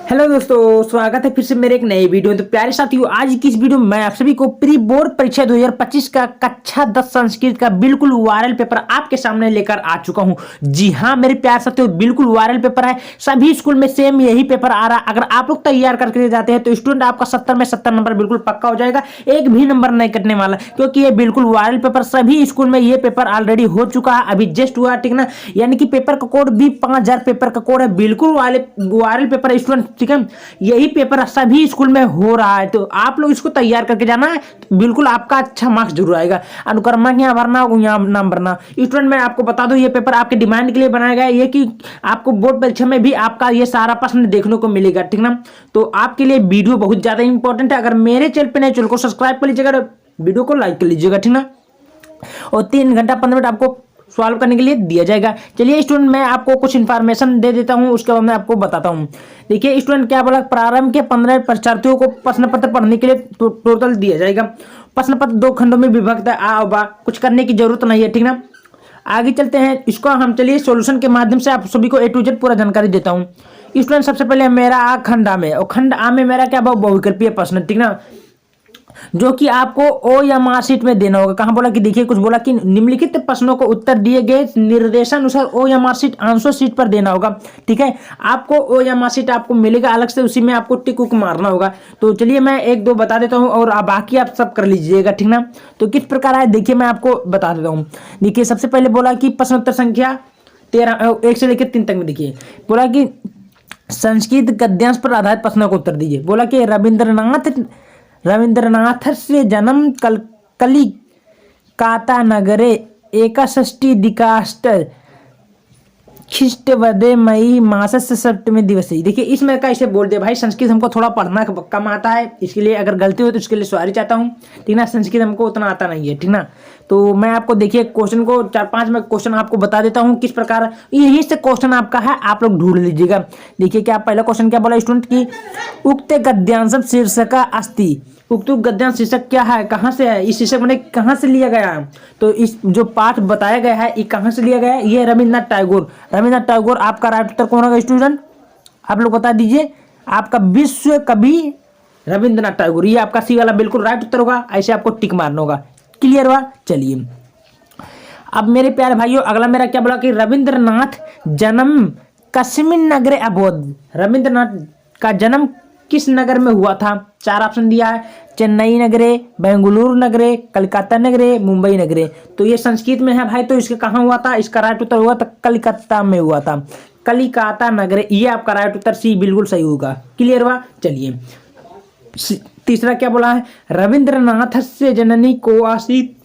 Hello दोस्तों, स्वागत है फिर से मेरे एक नए वीडियो। तो प्यारे साथियों, आज की इस वीडियो में मैं आप सभी को प्री बोर्ड परीक्षा 2025 का कक्षा 10 संस्कृत का बिल्कुल वायरल पेपर आपके सामने लेकर आ चुका हूं। जी हां मेरे प्यारे साथियों, बिल्कुल वायरल पेपर है। सभी स्कूल में सेम यही पेपर आ रहा है। अगर आप लोग तैयार करके जाते हैं तो स्टूडेंट आपका 70 में 70 नंबर बिल्कुल पक्का हो जाएगा। एक भी नंबर नहीं कटने वाला, क्योंकि ये बिल्कुल वायरल पेपर सभी स्कूल में ये पेपर ऑलरेडी हो चुका है। अभी जस्ट हुआ, ठीक ना। यानी कि पेपर का कोड भी 5000 पेपर का कोड है। बिल्कुल वायरल पेपर स्टूडेंट, ठीक है। यही पेपर सभी स्कूल में हो रहा है, तो आप लोग इसको तैयार करके जाना है। तो बिल्कुल आपका अच्छा मार्क्स जरूर आएगा। अनुक्रमांक यहाँ भरना, यहाँ नाम भरना। स्टूडेंट मैं आपको बता दूं, ये पेपर आपके डिमांड के लिए बनाया गया है, ये कि आपको बोर्ड परीक्षा में भी आपका ये सारा प्रश्न देखने को मिलेगा, ठीक ना। तो आपके लिए वीडियो बहुत ज्यादा इंपॉर्टेंट है। अगर मेरे चैनल पे नए, चैनल को सब्सक्राइब कर लीजिएगा, वीडियो को लाइक कर लीजिएगा, ठीक ना। और 3 घंटा 15 मिनट आपको सॉल्व करने के लिए दिया जाएगा। चलिए स्टूडेंट, मैं आपको कुछ इन्फॉर्मेशन दे देता हूं, उसके बाद मैं आपको बताता हूं। देखिए स्टूडेंट, क्या बोला, प्रारंभ के 15 परीक्षार्थियों को प्रश्न पत्र पढ़ने के लिए टोटल दिया जाएगा। प्रश्न पत्र 2 खंडों में विभक्त है, आ और बा। कुछ करने की जरूरत नहीं है, ठीक ना। आगे चलते हैं, इसको हम चलिए सॉल्यूशन के माध्यम से आप सभी को A to Z पूरा जानकारी देता हूँ। स्टूडेंट सबसे पहले मेरा आ खंड आ में, और खंड आ में मेरा क्या बहुविकल्पीय प्रश्न, ठीक ना, जो कि आपको ओ या मार्कशीट में देना होगा। कहां बोला कि देखिए, कुछ बोला कि निम्नलिखित प्रश्नों को उत्तर दिए गए निर्देशानुसार ओ या मार्कशीट आंसर शीट पर देना होगा, ठीक है। आपको ओ या मार्कशीट आपको मिलेगा अलग से, उसी में आपको टिक उक मारना होगा। तो चलिए मैं एक दो बता देता हूं, और बाकी आप सब कर लीजिएगा, ठीक ना। तो किस प्रकार है देखिए, मैं आपको बता देता हूँ। देखिए सबसे पहले बोला कि प्रश्न उत्तर संख्या 13 1 से लेकर 3 तक में। देखिए बोला कि संस्कृत गद्यांश पर आधारित प्रश्नों को उत्तर दीजिए। बोला कि रविंद्रनाथस्य जन्म कलिकाता नगरे एकषष्टिधिकाष्ट ख्रीष्टवदे मई मासस्य सप्तमी दिवसे। देखिए इसमें कैसे बोल दिया भाई, संस्कृत हमको थोड़ा पढ़ना कम आता है, इसके लिए अगर गलती हो तो इसके लिए सॉरी चाहता हूँ, ठीक ना। संस्कृत हमको उतना आता नहीं है, ठीक ना। तो मैं आपको देखिए क्वेश्चन को 4-5 में क्वेश्चन आपको बता देता हूँ किस प्रकार। यही से क्वेश्चन आपका है, आप लोग ढूंढ लीजिएगा। देखिए क्या पहला क्वेश्चन क्या बोला स्टूडेंट की, उक्त गद्यांश शीर्षक अस्ति। उक्त गद्यांश शीर्षक क्या है, कहाँ से है, इस शीर्षक मैंने कहाँ से लिया गया है। तो इस जो पाठ बताया गया है ये कहाँ से लिया गया है, ये रविन्द्रनाथ टैगोर। रविन्द्रनाथ टैगोर आपका राइट उत्तर कौन होगा स्टूडेंट, आप लोग बता दीजिए। आपका विश्व कवि रविन्द्रनाथ टैगोर, ये आपका सी वाला बिल्कुल राइट उत्तर होगा। ऐसे आपको टिक मारना होगा, क्लियर हुआ। चलिए अब मेरे प्यारे भाइयों, अगला मेरा क्या बोला कि रविन्द्रनाथ जन्म कस्मिन नगरे अबोध। रविन्द्रनाथ का जन्म किस नगर में हुआ था। 4 ऑप्शन दिया है, चेन्नई नगरे, बेंगलुरु नगरे, कलकत्ता नगरे, मुंबई नगरे। तो ये संस्कृत में है भाई, तो इसका कहाँ हुआ था, इसका राइट उत्तर हुआ था कलकत्ता में हुआ था, कलिकाता नगरे। ये आपका राइट उत्तर सी बिल्कुल सही होगा, क्लियर हुआ। चलिए तीसरा क्या बोला है, रविंद्रनाथ से जननी को आसित।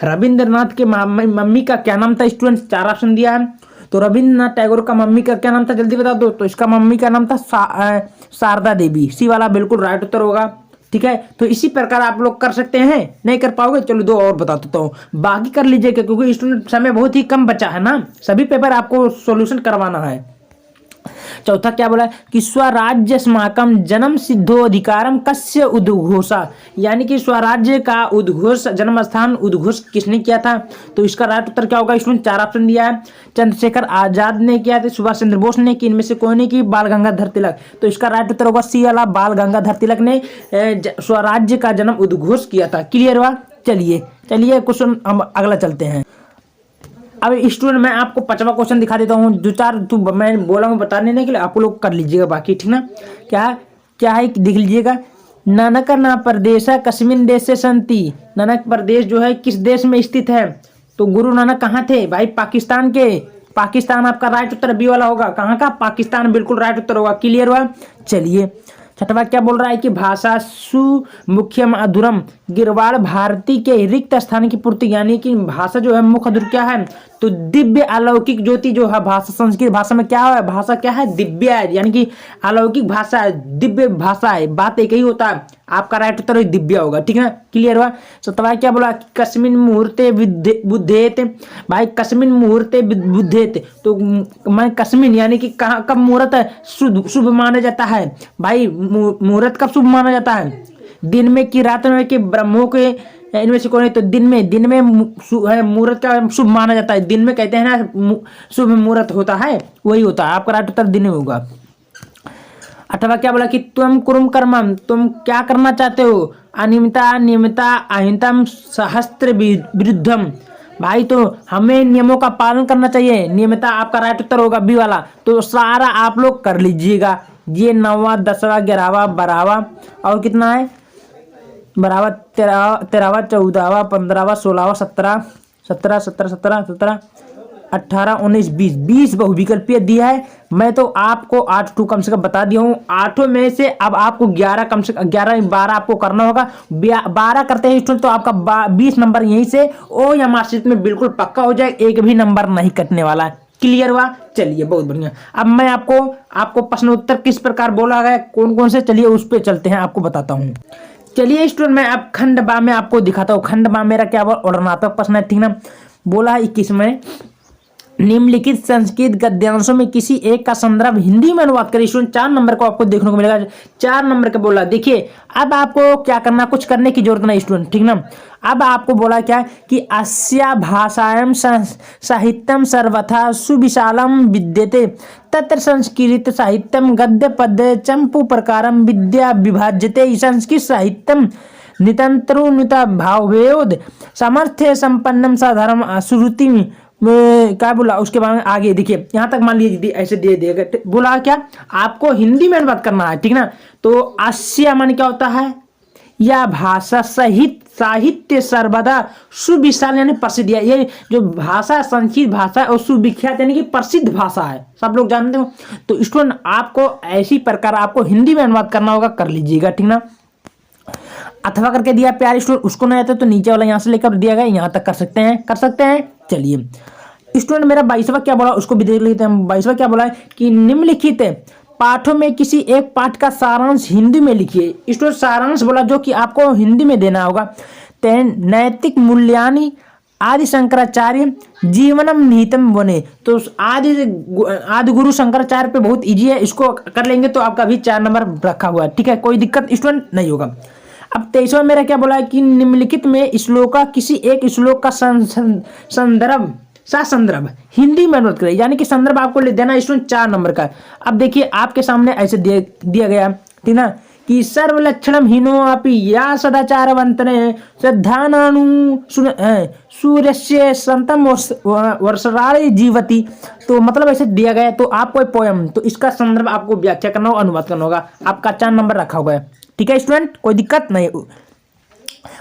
रविंद्रनाथ के मम्मी का क्या नाम था स्टूडेंट, 4 ऑप्शन दिया है। तो रविंद्रनाथ टैगोर का मम्मी का क्या नाम था, जल्दी बता दो। तो इसका मम्मी का नाम था शारदा देवी, सी वाला बिल्कुल राइट उत्तर होगा, ठीक है। तो इसी प्रकार आप लोग कर सकते हैं, नहीं कर पाओगे चलो 2 और बता देता हूँ, बाकी कर लीजिएगा, क्योंकि स्टूडेंट समय बहुत ही कम बचा है ना, सभी पेपर आपको सॉल्यूशन करवाना है। चौथा क्या बोला कि स्वराज्य स्माकम जन्म सिद्धोधिकारम कस्य उद्घोषा। यानी कि स्वराज्य का उद्घोष, जन्म स्थान उद्घोष किसने किया था। तो इसका राइट उत्तर क्या होगा स्टूडेंट, 4 ऑप्शन दिया है। चंद्रशेखर आजाद ने किया था, सुभाष चंद्र बोस ने की, इनमें से कोई ने की, बाल गंगाधर तिलक। तो इसका राइट उत्तर होगा सी वाला, बाल गंगाधर तिलक ने स्वराज्य का जन्म उद्घोष किया था, क्लियर हुआ। चलिए क्वेश्चन हम अगला चलते हैं। अब स्टूडेंट मैं आपको 5वां क्वेश्चन दिखा देता हूँ, 2-4 मैं बोला हूँ बताने के लिए, आप लोग कर लीजिएगा बाकी, ठीक ना। क्या है देख लीजिएगा। नानक ना प्रदेश कस्मिन देश से संति। नानक प्रदेश जो है किस देश में स्थित है। तो गुरु नानक कहाँ थे भाई, पाकिस्तान के। पाकिस्तान आपका राइट उत्तर बी वाला होगा, कहाँ का, पाकिस्तान बिल्कुल राइट उत्तर होगा, क्लियर हुआ। चलिए 6वां क्या बोल रहा है कि भाषा सुमुख्यम अधुरम गिरवाड़ भारती के रिक्त स्थान की पूर्ति। यानी कि भाषा जो है मुख्य अधूर क्या है, तो दिव्य अलौकिक ज्योति जो है भाषा। संस्कृत भाषा में क्या है, भाषा क्या है, दिव्य है, यानी कि अलौकिक भाषा है, दिव्य भाषा है, बात एक ही होता है। आपका राइट उत्तर दिव्य होगा, ठीक है, क्लियर हुआ। 7वां क्या बोला, कस्मिन मुहूर्ते बुद्धेत। भाई कस्मिन मुहूर्ते बुद्धेत, तो मैं कस्मिन यानी कि कहाँ, कब मुहूर्त शुभ माना जाता है। भाई मुहूर्त कब शुभ माना जाता है, दिन में कि रात में कि ब्रह्मों के इनमें से कौन है। तो दिन में मुहूर्त का शुभ माना जाता है, दिन में कहते हैं ना शुभ मुहूर्त होता है, वही होता है। आपका राइट उत्तर दिन में होगा। अथवा क्या बोला कि तुम कुरुम कर्मम, तुम क्या करना चाहते हो, अनियमिता नियमिता अहिंतम सहस्त्र विरुद्धम। भाई तो हमें नियमों का पालन करना चाहिए। नियमिता आपका राइट उत्तर होगा बी वाला, तो सारा आप लोग कर लीजिएगा। ये 9वां 10वां 11वां 12वां और कितना है, 12वां 13वां 14वां 15वां 16वां 17 17 17 17 17 18 19 20 20 बहुविकल्पीय दिया है। मैं तो आपको 8 टू कम से कम बता दिया हूँ। 8 में से अब आपको 11 कम से 11 12 आपको करना होगा। 12 करते हैं स्टूडेंट तो आपका 20 नंबर यहीं से ओ या मार्कशीट में बिल्कुल पक्का हो जाए, एक भी नंबर नहीं कटने वाला है। क्लियर हुआ? चलिए बहुत बढ़िया। अब मैं आपको प्रश्न उत्तर किस प्रकार बोला गया, कौन कौन से, चलिए उस पर चलते हैं, आपको बताता हूँ। चलिए स्टूडेंट मैं अब खंड बा में आपको दिखाता हूँ। खंड बा मेरा क्या वर्णनात्मक प्रश्न है, ठीक ना। बोला है 21 में, निम्नलिखित संस्कृत गद्यांशों में किसी एक का संदर्भ हिंदी में अनुवाद करिए। स्टूडेंट 4 नंबर को आपको देखने को मिलेगा। 4 नंबर का बोला, देखिए अब आपको क्या करना, कुछ करने की जरूरत नहीं स्टूडेंट, ठीक ना। अब आपको बोला क्या कि अस्या भाषायां साहित्यम सर्वथा सुविशालम विद्यते तत्र संस्कृत साहित्यम गद्य पद्य चंपू प्रकारम विद्या विभाज्यते। संस्कृत साहित्यम नितंत्रुनिता भाववेद सामर्थ्य संपन्नम साधारण श्रुति में क्या बोला, उसके बाद में आगे देखिए यहाँ तक मान लीजिए ऐसे दे देगा। बोला क्या, आपको हिंदी में अनुवाद करना है, ठीक ना। तो आस्या मान क्या होता है, या भाषा सहित साहित्य सर्वदा सुविशाल यानी प्रसिद्ध है। ये जो भाषा संस्कृत भाषा है और सुविख्यात यानी कि प्रसिद्ध भाषा है, सब लोग जानते हो। तो स्टूडेंट आपको ऐसी प्रकार आपको हिंदी में अनुवाद करना होगा, कर लीजिएगा, ठीक ना। अथवा करके दिया प्यारे स्टूडेंट, उसको नहीं आता तो नीचे वाला यहाँ से लेकर दिया गया यहाँ तक कर सकते हैं, कर सकते हैं। चलिए स्टूडेंट मेरा 22वां क्या बोला उसको भी देख लेते हैं। 22वां क्या बोला है कि निम्नलिखित पाठों में किसी एक पाठ का सारांश हिंदी में लिखिए। स्टूडेंट सारांश बोला जो कि आपको हिंदी में देना होगा। नैतिक मूल्यानि आदि शंकराचार्य जीवनम निहितम बने। तो आदि गुरु शंकराचार्य पे बहुत इजी है, इसको कर लेंगे तो आपका भी 4 नंबर रखा हुआ है, ठीक है, कोई दिक्कत स्टूडेंट नहीं होगा। अब 23वां मेरा क्या बोला है कि निम्नलिखित में श्लोक का किसी एक श्लोक का संदर्भ संदर्भ हिंदी में अनुवाद करें, यानी कि संदर्भ आपको ले देना स्टूडेंट 4 नंबर का। अब देखिए आपके सामने ऐसे दिया गया, ठीक ना, कि सर्वलक्षणम हीनो अपि या सदाचारवंतने श्रद्धानानु सूर्यस्य संतम वर्षराणि जीवति। तो मतलब ऐसे दिया गया, तो आपको एक पोयम, तो इसका संदर्भ आपको व्याख्या करना होगा, अनुवाद करना होगा। आपका 4 नंबर रखा हुआ है, ठीक है स्टूडेंट, कोई दिक्कत नहीं।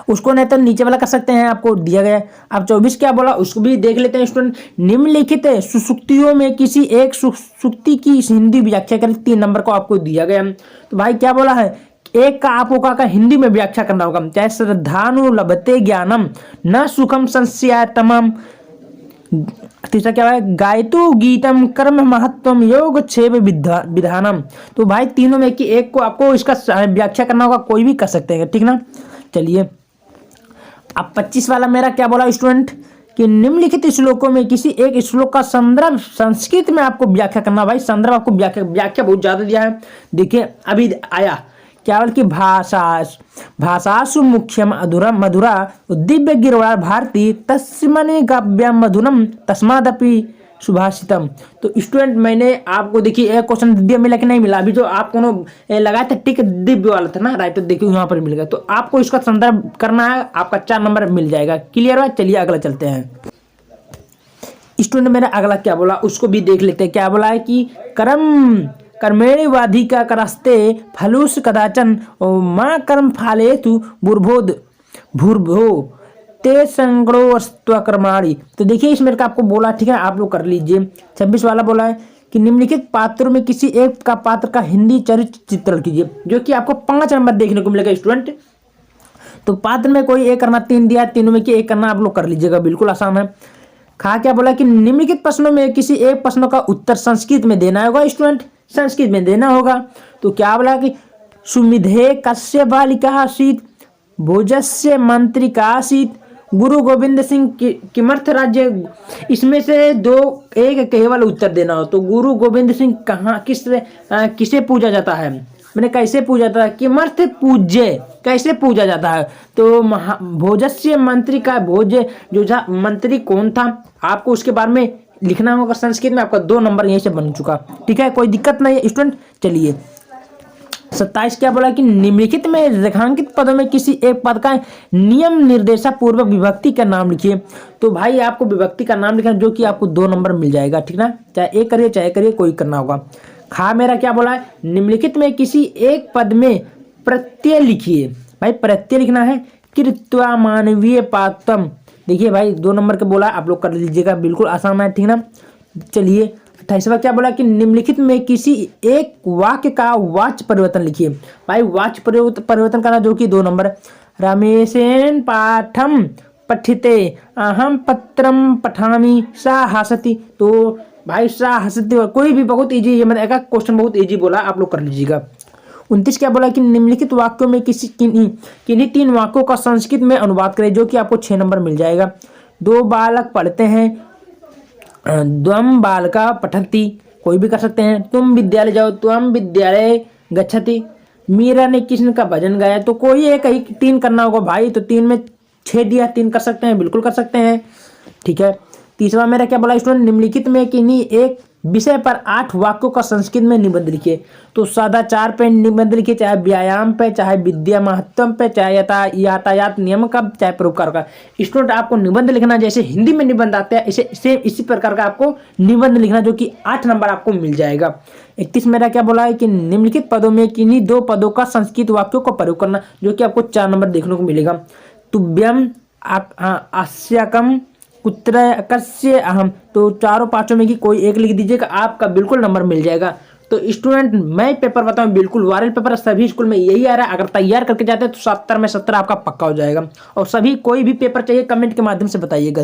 उसको नहीं तो नीचे वाला कर सकते हैं, आपको दिया गया। अब 24 क्या बोला उसको भी देख लेते हैं स्टूडेंट। निम्नलिखित सुसुक्तियों में किसी एक सुक्ति की हिंदी व्याख्या करें। 3 नंबर को आपको दिया गया। तो भाई क्या बोला है, एक का आपको का हिंदी में व्याख्या करना होगा। चाहे श्रद्धानु लभते ज्ञानम न सुखम संस्यातमम। तीसरा क्या है, गायतु गीतम कर्म महत्वम योग क्षेप विधानम। तो भाई तीनों में कि एक को आपको इसका व्याख्या करना होगा, कोई भी कर सकते हैं, ठीक ना। चलिए अब 25 वाला मेरा क्या बोला स्टूडेंट कि निम्नलिखित श्लोकों में किसी एक श्लोक का संदर्भ संस्कृत में आपको व्याख्या करना। भाई संदर्भ आपको व्याख्या बहुत ज्यादा दिया है। देखिए अभी आया क्या बोल कि भाषासु मुख्यम अधुरम मधुरा दिव्य गिरवार भारती तस्मने काव्यम मधुरम तस्मादपि सुभाषितम। तो स्टूडेंट मैंने आपको देखिए एक क्वेश्चन दिव्य मिला कि नहीं मिला, अभी जो आपको लगाया था टिक दिव्य वाला था ना, राइट, तो देखिए यहाँ पर मिलेगा। तो आपको इसका संदर्भ करना है, आपका 4 नंबर मिल जाएगा। क्लियर है? चलिए अगला चलते हैं। स्टूडेंट मेरा अगला क्या बोला उसको भी देख लेते हैं। क्या बोला है कि कर्मेण वाधिका करस्ते फलुष कदाचन माँ कर्म फालेतु भूर्भो ते संगड़ोस्त्व कर्माणि। तो देखिए इसमें का आपको बोला, ठीक है, आप लोग कर लीजिए। 26 वाला बोला है कि निम्नलिखित पात्रों में किसी एक का पात्र का हिंदी चरित्र चित्रण कीजिए, जो कि आपको 5 नंबर देखने को मिलेगा स्टूडेंट। तो पात्र में कोई एक करना, 3 दिया, तीनों में कि एक करना, आप लोग कर लीजिएगा, बिल्कुल आसान है। खा क्या बोला कि निम्नलिखित प्रश्नों में किसी एक प्रश्नों का उत्तर संस्कृत में देना होगा स्टूडेंट, संस्कृत में देना होगा। तो क्या बोला कि सुमिधे कस्य बालिका आसीत भोजस्य मंत्रिका आसीत गुरु गोविंद सिंह किमर्थ राज्य। इसमें से 2 एक केवल उत्तर देना हो। तो गुरु गोविंद सिंह कहाँ किसे पूजा जाता है, मैंने कैसे पूजा जाता है, किमर्थ पूज्य, कैसे पूजा जाता है। तो भोजस्य मंत्री का भोज्य जो मंत्री कौन था, आपको उसके बारे में लिखना होगा संस्कृत में। आपका 2 नंबर यहीं से बन चुका, ठीक है, कोई दिक्कत नहीं है स्टूडेंट। चलिए 27 क्या बोला कि निम्नलिखित में रेखांकित पदों में किसी एक पद का नियम निर्देशा पूर्वक विभक्ति का नाम लिखिए। तो भाई आपको विभक्ति का नाम लिखना, जो कि आपको 2 नंबर मिल जाएगा, ठीक ना। चाहे एक करिए चाहे करिए, कोई करना होगा। खा मेरा क्या बोला है, निम्नलिखित में किसी एक पद में प्रत्यय लिखिए। भाई प्रत्यय लिखना है। कृत्वा मानवीय पातम, देखिए भाई 2 नंबर के बोला, आप लोग कर लीजिएगा, बिल्कुल आसान है, ठीक ना। चलिए 28वां क्या बोला कि निम्नलिखित में किसी एक वाक्य का वाच्य परिवर्तन लिखिए। भाई वाच्य परिवर्तन करना, जो कि 2 नंबर। रमेशेन पाठम पठिते अहम पत्रम पठामी सा हसति। तो भाई सा हसति कोई भी बहुत इजी, ये मतलब एक क्वेश्चन बहुत इजी बोला, आप लोग कर लीजिएगा। 29 क्या बोला कि निम्नलिखित वाक्यों में किन्हीं 3 वाक्यों का संस्कृत में अनुवाद करें, जो कि आपको 6 नंबर मिल जाएगा। 2 बालक पढ़ते हैं, द्वम बालका पठन्ति, कोई भी कर सकते हैं। तुम विद्यालय जाओ, त्वम विद्यालय गच्छति। मीरा ने कृष्ण का भजन गाया, तो कोई एक ही 3 करना होगा भाई। तो 3 में 6 दिया, 3 कर सकते हैं, बिल्कुल कर सकते हैं, ठीक है। 30वां मेरा क्या बोला स्टूडेंट, निम्नलिखित में किन्हीं एक विषय पर 8 वाक्यों का संस्कृत में निबंध लिखिए। तो सदाचार पे निबंध लिखिए, चाहे व्यायाम पे, चाहे विद्या महत्व पे, चाहे यातायात नियम का, चाहे परोपकार का। स्टूडेंट आपको निबंध लिखना जैसे हिंदी में निबंध आते हैं, इसी प्रकार का आपको निबंध लिखना, जो कि 8 नंबर आपको मिल जाएगा। 31 मेरा क्या बोला है कि निम्नलिखित पदों में किन्हीं 2 पदों का संस्कृत वाक्यों का प्रयोग करना, जो कि आपको 4 नंबर देखने को मिलेगा। तुभ्यम अस्याकम कुत्र कस्य अहम, तो 4 5 में की कोई एक लिख दीजिएगा, आपका बिल्कुल नंबर मिल जाएगा। तो स्टूडेंट मैं पेपर बताऊं, बिल्कुल वायरल पेपर सभी स्कूल में यही आ रहा है। अगर तैयार करके जाते हैं तो 70 में 70 आपका पक्का हो जाएगा। और सभी कोई भी पेपर चाहिए कमेंट के माध्यम से बताइएगा।